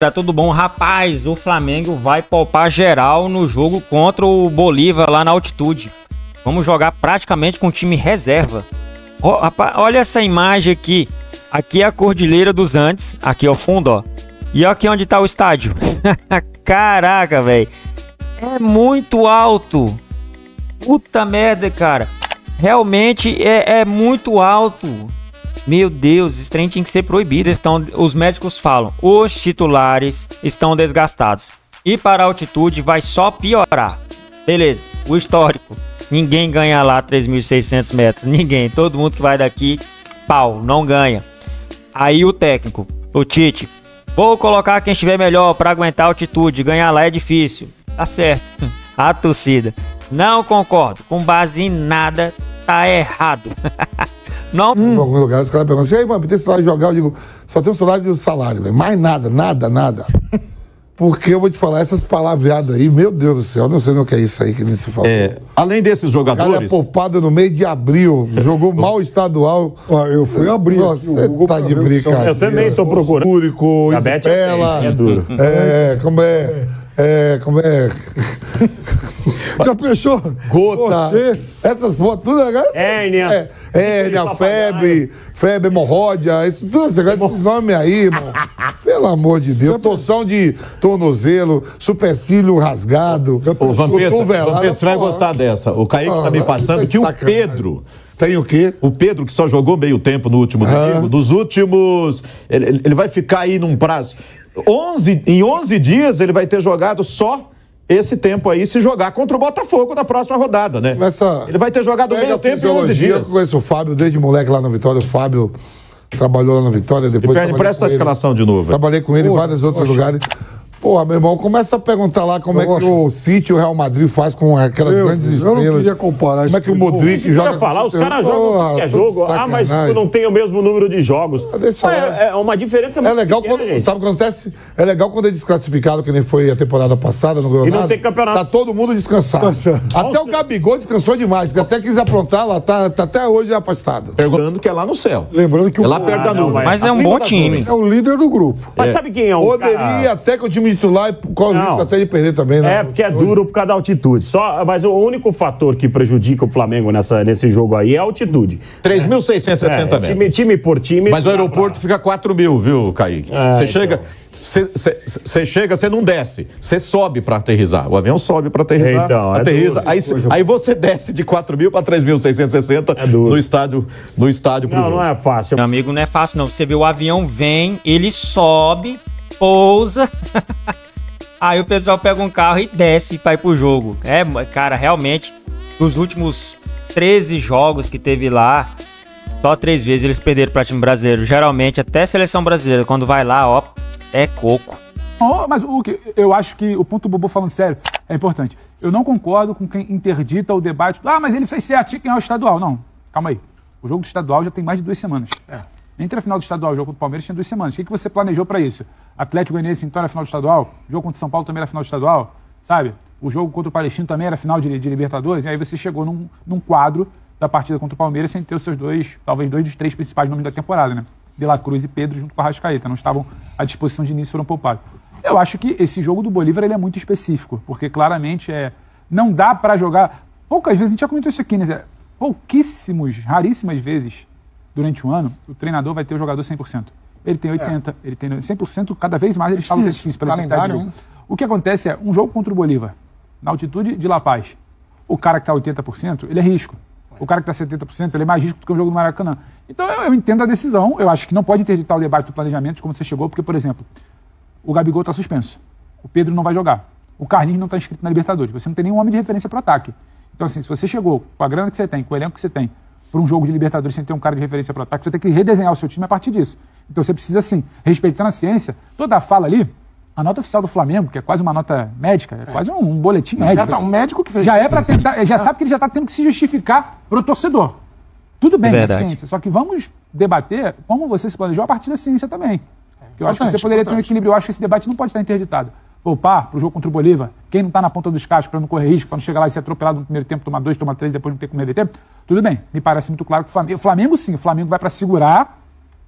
Tá tudo bom? Rapaz, o Flamengo vai poupar geral no jogo contra o Bolívar lá na altitude. Vamos jogar praticamente com time reserva. Rapaz, olha essa imagem aqui. Aqui é a Cordilheira dos Andes, aqui ao fundo, ó. E aqui onde tá o estádio. Caraca, velho. É muito alto. Puta merda, cara. Realmente é muito alto. Meu Deus, esse trem tinha que ser proibido. Os médicos falam, os titulares estão desgastados. E para a altitude vai só piorar. Beleza, o histórico. Ninguém ganha lá 3.600 metros. Ninguém. Todo mundo que vai daqui, pau, não ganha. Aí o técnico, o Tite. Vou colocar quem estiver melhor para aguentar a altitude. Ganhar lá é difícil. Tá certo. A torcida. Não concordo. Com base em nada, tá errado. Não. Em algum lugar, os caras perguntam assim, aí, mano, tem salário de jogar? Eu digo, só tem um salário de salário, velho. Mais nada, nada. Porque eu vou te falar, essas palavreadas aí, meu Deus do céu, não sei o que é isso aí que nem se falou. Além desses jogadores... O cara é poupado no meio de abril, jogou mal o estadual. Eu fui abrir. Você tá de brincadeira. Eu também tô procurando. Púrico, Isabela. É duro. Como é? Já fechou? Gota. Essas porra, tudo negócio. Hérnia. Hérnia, febre hemorródia, esses nomes aí, irmão. Pelo amor de Deus. Torção de tornozelo, supercílio rasgado. Ô, Vampeta, você vai gostar dessa. O Kaique tá me passando que o Pedro... Tem o quê? O Pedro, que só jogou meio tempo no último domingo, dos últimos... Ele vai ficar aí num prazo... Em 11 dias ele vai ter jogado só esse tempo aí, se jogar contra o Botafogo na próxima rodada, né? Ele vai ter jogado meio tempo em 11 dias. Eu conheço o Fábio desde moleque lá na Vitória. O Fábio trabalhou lá na Vitória. Depois presta a escalação de novo. Trabalhei com ele em vários outros lugares. Porra, meu irmão, começa a perguntar lá como é que o City e o Real Madrid faz com aquelas grandes estrelas. Eu não queria comparar isso. Como é que o Modric joga... Os caras jogam qualquer jogo. Mas não tem o mesmo número de jogos. É uma diferença muito pequena, sabe o que acontece? É legal quando é desclassificado, que nem foi a temporada passada, no Granada. E não tem campeonato. Tá todo mundo descansado. Até o Gabigol descansou demais, que até quis aprontar lá, tá até hoje afastado. Perguntando que é lá no céu. Lembrando que é lá perto da nuvem. Mas é um bom time. É o líder do grupo. Mas sabe quem é o Poderia até que o time titular corre o risco até de perder também, né? Porque é duro por causa da altitude. Mas o único fator que prejudica o Flamengo nesse jogo aí é a altitude. 3.660 metros. Time por time. Mas o aeroporto fica 4.000, viu, Kaique? Você chega... Você chega, você não desce, você sobe para aterrissar. O avião sobe para aterrissar, então, aterrissa. Aí você desce de 4.000 para 3.660 no estádio pro jogo. Não é fácil. Meu amigo, não é fácil não. Você vê o avião vem, ele sobe, pousa. Aí o pessoal pega um carro e desce para ir pro jogo. Cara, realmente, nos últimos 13 jogos que teve lá, só 3 vezes eles perderam para time brasileiro. Geralmente, até seleção brasileira, quando vai lá, ó, é coco. Mas o que eu acho que o ponto do Bobo, falando sério, é importante. Eu não concordo com quem interdita o debate. Mas ele fez certo, tinha que ganhar o estadual. Não, calma aí. O jogo do estadual já tem mais de 2 semanas. Entre a final do estadual e o jogo contra o Palmeiras tinha 2 semanas. O que você planejou para isso? Atlético Goianiense então era final do estadual? O jogo contra o São Paulo também era final do estadual? Sabe? O jogo contra o Palestino também era final de Libertadores? E aí você chegou num quadro da partida contra o Palmeiras sem ter os seus talvez dois dos 3 principais nomes da temporada, né? De La Cruz e Pedro junto com a Arrascaeta. Não estavam à disposição de início, foram poupados. Eu acho que esse jogo do Bolívar ele é muito específico, porque claramente não dá para jogar... Poucas vezes, a gente já comentou isso aqui, né? Raríssimas vezes durante um ano, o treinador vai ter o jogador 100%. Ele tem 80%, ele tem 100%, cada vez mais eles falam que é difícil pela intensidade do jogo. O que acontece é, um jogo contra o Bolívar, na altitude de La Paz, o cara que está 80%, ele é risco. O cara que está 70%, ele é mais risco do que um jogo no Maracanã. Então eu entendo a decisão, eu acho que não pode interditar o debate do planejamento de como você chegou, porque, por exemplo, o Gabigol está suspenso, o Pedro não vai jogar, o Carlinhos não está inscrito na Libertadores, você não tem nenhum homem de referência para o ataque. Então assim, se você chegou com a grana que você tem, com o elenco que você tem, para um jogo de Libertadores sem ter um cara de referência para o ataque, você tem que redesenhar o seu time a partir disso. Então você precisa, assim, respeitando a ciência, toda a fala ali, a nota oficial do Flamengo, que é quase uma nota médica, é quase um boletim médico. Já tá um médico que fez já é para tentar, já sabe que ele já está tendo que se justificar para o torcedor. Tudo bem, é ciência, só que vamos debater como você se planejou a partir da ciência também. Eu acho que você poderia ter um equilíbrio, eu acho que esse debate não pode estar interditado. Poupar para o jogo contra o Bolívar, quem não está na ponta dos cascos para não correr risco, para não chegar lá e ser atropelado no primeiro tempo, tomar 2, tomar 3, depois não ter como reverter, tudo bem, me parece muito claro que o Flamengo sim, o Flamengo vai para segurar,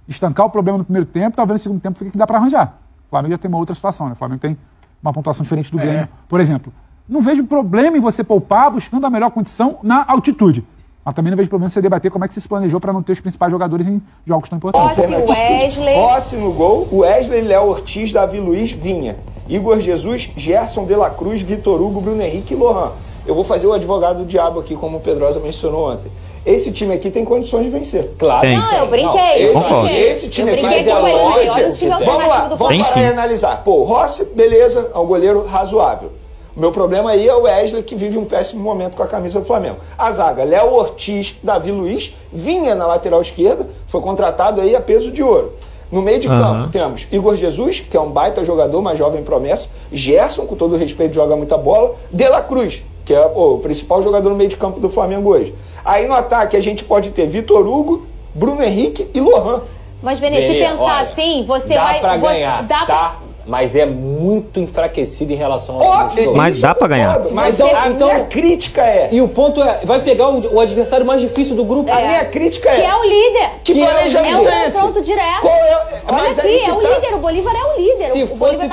estancar o problema no primeiro tempo, talvez no segundo tempo fique que dá para arranjar. O Flamengo já tem uma outra situação, né? O Flamengo tem uma pontuação diferente do Grêmio. Por exemplo, não vejo problema em você poupar buscando a melhor condição na altitude. Mas também não vejo problema em você debater como é que você se planejou para não ter os principais jogadores em jogos tão importantes. Rossi, Wesley. Rossi no gol, Wesley, Léo Ortiz, Davi Luiz, Vinha. Igor Jesus, Gerson de la Cruz, Vitor Hugo, Bruno Henrique e Lohan. Eu vou fazer o advogado do diabo aqui, como o Pedrosa mencionou ontem. Esse time aqui tem condições de vencer. Claro. Tem. Não, eu brinquei. Esse time aqui é lógico. Olha o time alternativo do Vamos parar e analisar. Pô, Rossi, beleza, é um goleiro razoável. O meu problema aí é o Wesley, que vive um péssimo momento com a camisa do Flamengo. A zaga, Léo Ortiz, Davi Luiz, Vinha na lateral esquerda, foi contratado aí a peso de ouro. No meio de campo temos Igor Jesus, que é um baita jogador, uma jovem promessa. Gerson, com todo respeito, joga muita bola. De la Cruz, que é o principal jogador no meio de campo do Flamengo hoje. Aí no ataque a gente pode ter Vitor Hugo, Bruno Henrique e Lohan. Mas, Vene, se pensar olha, assim, você dá vai... Pra ganhar, dá tá? Mas é muito enfraquecido em relação ao Mas dá pra ganhar. Mas a minha crítica é... E o ponto é, vai pegar o adversário mais difícil do grupo. A minha crítica é... Que é o líder. Que planejamento é o confronto direto. Olha aqui, é o líder. O Bolívar é o líder. Se fosse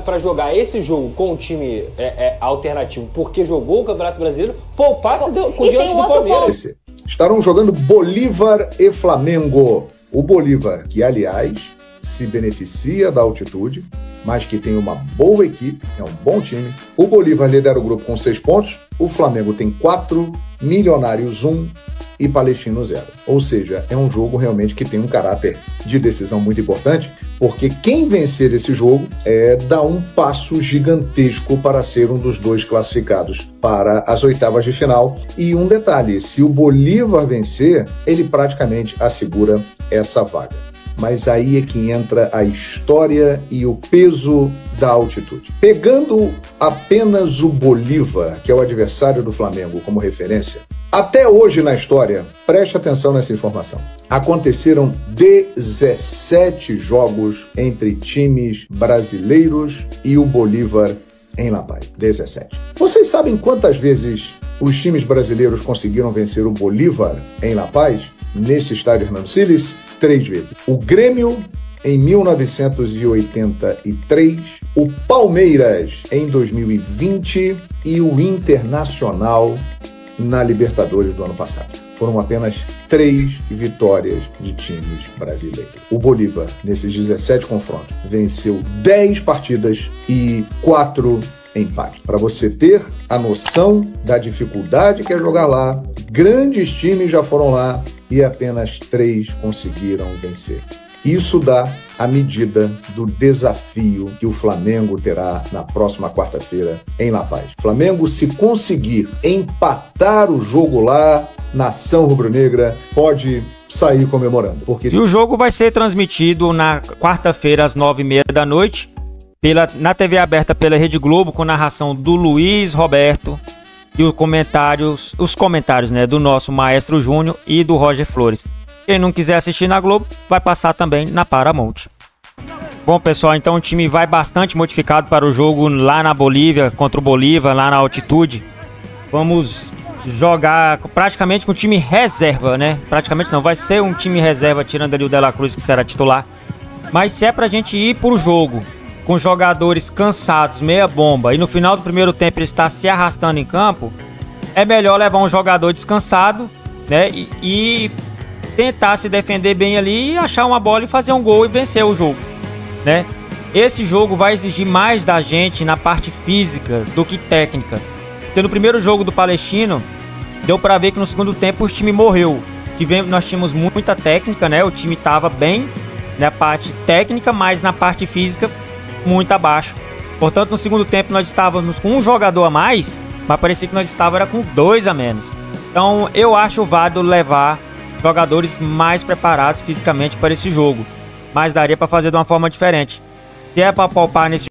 pra jogar esse jogo com um time alternativo, porque jogou o Campeonato Brasileiro, poupasse com diante do Palmeiras. Estarão jogando Bolívar e Flamengo. O Bolívar, que aliás se beneficia da altitude, mas que tem uma boa equipe, é um bom time. O Bolívar lidera o grupo com 6 pontos, o Flamengo tem 4, Milionários 1 e Palestino 0. Ou seja, é um jogo realmente que tem um caráter de decisão muito importante, porque quem vencer esse jogo dá um passo gigantesco para ser um dos 2 classificados para as oitavas de final. E um detalhe, se o Bolívar vencer, ele praticamente assegura essa vaga. Mas aí é que entra a história e o peso da altitude. Pegando apenas o Bolívar, que é o adversário do Flamengo, como referência, até hoje na história, preste atenção nessa informação, aconteceram 17 jogos entre times brasileiros e o Bolívar em La Paz. 17. Vocês sabem quantas vezes os times brasileiros conseguiram vencer o Bolívar em La Paz, nesse estádio Hernando Siles? 3 vezes. O Grêmio em 1983, o Palmeiras em 2020 e o Internacional na Libertadores do ano passado. Foram apenas 3 vitórias de times brasileiros. O Bolívar, nesses 17 confrontos, venceu 10 partidas e 4 empates. Para você ter a noção da dificuldade que é jogar lá, grandes times já foram lá e apenas 3 conseguiram vencer. Isso dá a medida do desafio que o Flamengo terá na próxima quarta-feira em La Paz. Flamengo, se conseguir empatar o jogo lá, nação rubro-negra pode sair comemorando. E o jogo vai ser transmitido na quarta-feira às 9h30 da noite na TV aberta pela Rede Globo, com narração do Luiz Roberto e os comentários, né, do nosso Maestro Júnior e do Roger Flores. Quem não quiser assistir na Globo, vai passar também na Paramount. Bom, pessoal, então o time vai bastante modificado para o jogo lá na Bolívia, contra o Bolívar, lá na altitude. Vamos jogar praticamente com o time reserva, né? Praticamente não, vai ser um time reserva, tirando ali o De la Cruz, que será titular. Mas se é pra gente ir pro jogo com jogadores cansados, meia bomba, e no final do primeiro tempo ele está se arrastando em campo, é melhor levar um jogador descansado, né? E tentar se defender bem ali e achar uma bola e fazer um gol e vencer o jogo, né? Esse jogo vai exigir mais da gente na parte física do que técnica. Porque no primeiro jogo do Palestino, deu pra ver que no segundo tempo o time morreu. Nós tínhamos muita técnica, né? O time tava bem na parte técnica, mas na parte física muito abaixo. Portanto, no segundo tempo nós estávamos com um jogador a mais, mas parecia que nós estávamos com 2 a menos. Então eu acho válido levar jogadores mais preparados fisicamente para esse jogo, mas daria para fazer de uma forma diferente. Se é para poupar nesse